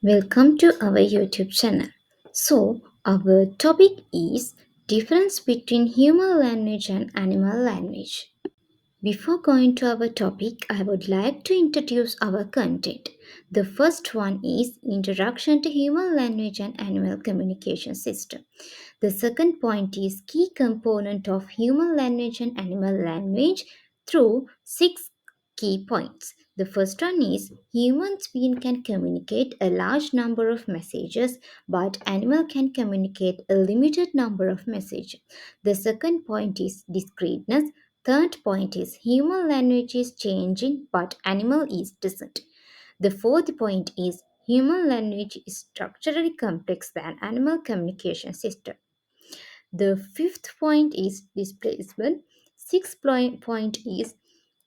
Welcome to our YouTube channel. So, our topic is difference between human language and animal language. Before going to our topic, I would like to introduce our content. The first one is Introduction to Human Language and Animal Communication System. The second point is key component of human language and animal language through six key points. The first one is human being can communicate a large number of messages, but animal can communicate a limited number of messages. The second point is discreteness. Third point is human language is changing, but animal is doesn't. The fourth point is human language is structurally complex than animal communication system. The fifth point is displacement. Sixth point is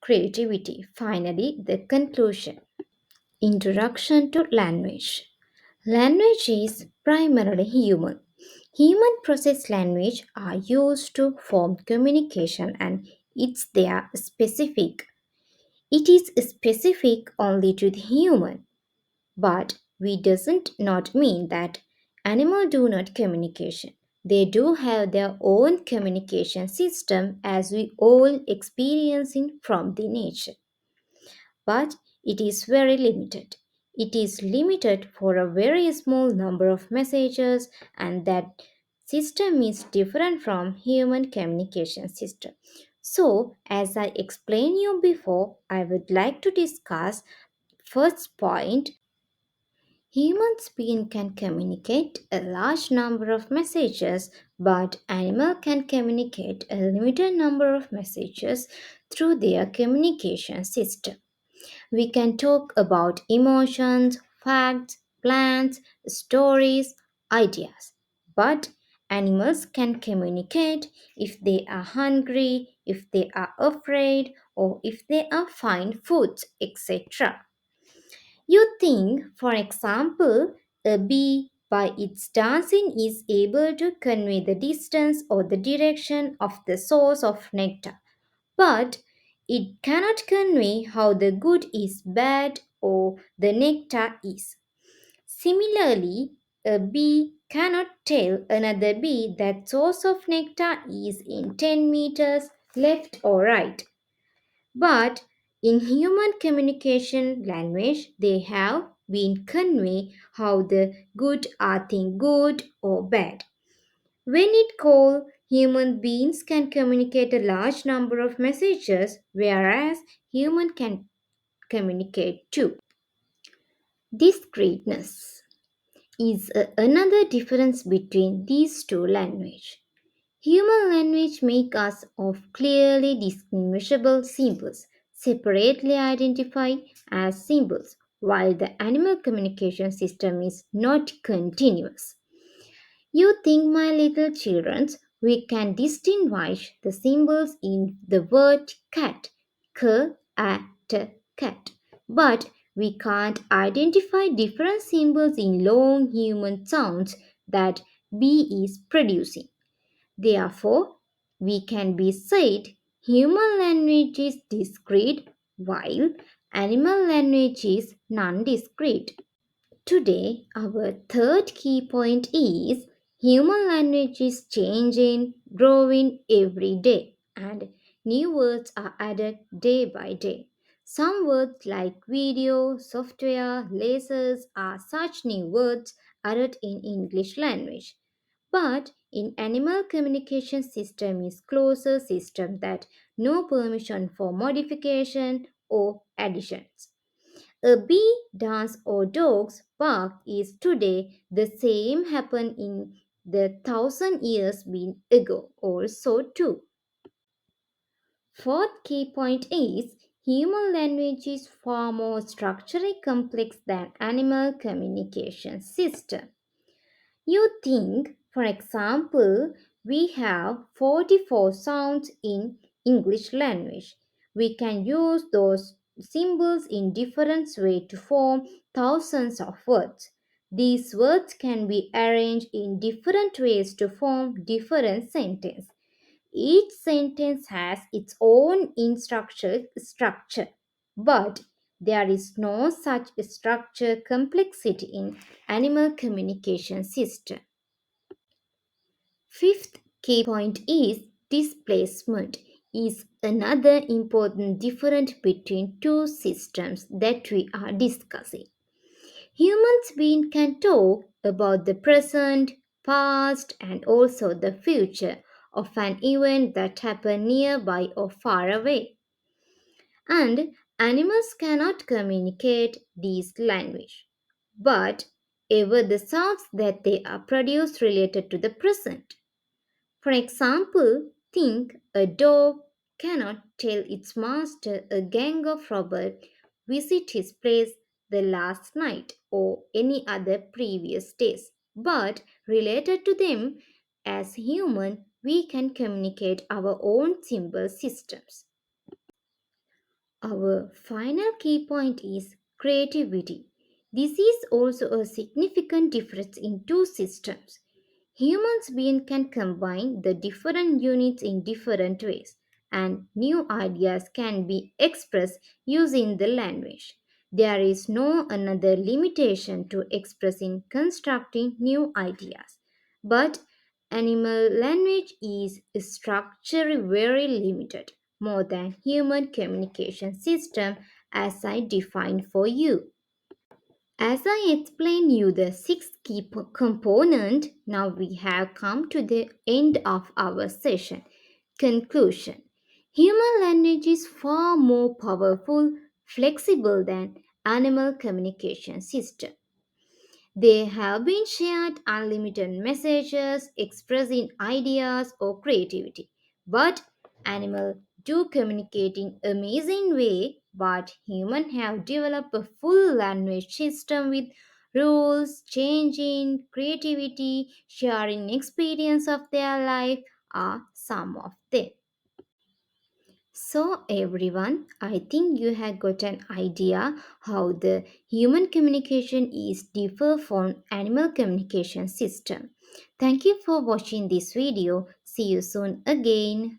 creativity. Finally, the conclusion. Introduction to language. Language is primarily human. Human process language are used to form communication and it's their specific. It is specific only to the human. But we doesn't not mean that animals do not communication. They do have their own communication system as we all experiencing from the nature. But it is very limited. It is limited for a very small number of messages and that system is different from human communication system. So as I explained you before, I would like to discuss first point. Humans being can communicate a large number of messages, but animal can communicate a limited number of messages through their communication system. We can talk about emotions, facts, plans, stories, ideas. But animals can communicate if they are hungry, if they are afraid, or if they are find foods, etc. You think, for example, a bee by its dancing is able to convey the distance or the direction of the source of nectar, but it cannot convey how the good is bad or the nectar is. Similarly, a bee cannot tell another bee that source of nectar is in 10 meters left or right. But in human communication language, they have been convey how the good are thing good or bad. When it called, human beings can communicate a large number of messages, whereas human can communicate too. Discreteness is another difference between these two languages. Human language makes us of clearly distinguishable symbols, separately identified as symbols, while the animal communication system is not continuous. You think, my little children, we can distinguish the symbols in the word cat, k, a, t, cat. But we can't identify different symbols in long human sounds that B is producing. Therefore, we can be said human language is discrete while animal language is non-discrete. Today, our third key point is human language is changing, growing every day, and new words are added day by day. Some words like video, software, lasers are such new words added in English language. But in animal communication system is closer system that no permission for modification or additions. A bee dance or dog's bark is today the same happened in the thousand years been ago or so too. Fourth key point is human language is far more structurally complex than animal communication system. You think, for example, we have 44 sounds in English language. We can use those symbols in different ways to form thousands of words. These words can be arranged in different ways to form different sentences. Each sentence has its own structure, but There is no such structure complexity in animal communication system. Fifth key point is displacement is another important difference between two systems that we are discussing. Humans being can talk about the present, past, and also the future of an event that happened nearby or far away. And animals cannot communicate this language, but ever the sounds that they are produced related to the present. For example, think a dog cannot tell its master a gang of robbers visit his place the last night or any other previous days. But related to them, as human, we can communicate our own symbol systems. Our final key point is creativity. This is also a significant difference in two systems. Humans being can combine the different units in different ways, and new ideas can be expressed using the language. There is no another limitation to expressing constructing new ideas. But animal language is structurally very limited, more than human communication system as I defined for you. As I explained you the sixth key component, now we have come to the end of our session. Conclusion. Human language is far more powerful, flexible than animal communication system. They have been shared unlimited messages expressing ideas or creativity. But animals do communicate in amazing way, but humans have developed a full language system with rules, changing, creativity, sharing experience of their life are some of them. So, everyone, I think you have got an idea how the human communication is differ from animal communication system. Thank you for watching this video. See you soon again.